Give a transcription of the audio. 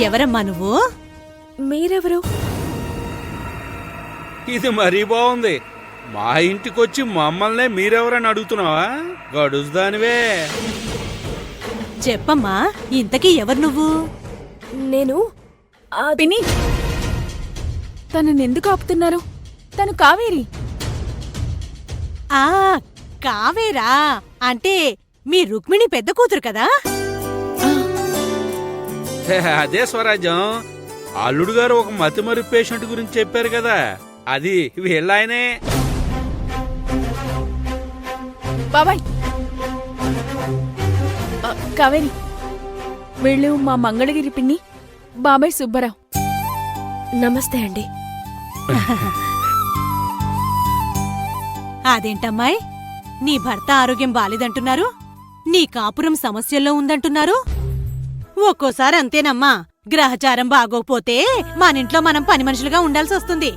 ఎవరమ్మా నువ్వు? మీరెవరు? ఇది మరీ బాగుంది. మా ఇంటికొచ్చి మమ్మల్నే మీరెవరని అడుగుతున్నావా? గడుసుదానివే. చెప్పమ్మా, ఇంతకీ ఎవరు నువ్వు? నేను పిన్ని, తననెందుకు ఆపుతున్నారు? తను కావేరి. ఆ కావేరా, అంటే మీ రుక్మిణి పెద్ద కూతురు కదా? అదే స్వరాజ్యం. అల్లుడు గారు ఒక మతిమరి పేషెంట్ గురించి చెప్పారు కదా, అది వీళ్ళాయనే. బాబాయ్, కావేరి, వీళ్ళు మా మంగళగిరి పిన్ని, బాబాయ్ సుబ్బరావు. నమస్తే అండి. అదేంటమ్మాయ్, నీ భర్త ఆరోగ్యం బాలేదంటున్నారు, నీ కాపురం సమస్యల్లో ఉందంటున్నారు. ఒక్కోసారి అంతేనమ్మా, గ్రహచారం బాగోపోతే మనింట్లో మనం పని మనుషులుగా ఉండాల్సి వస్తుంది.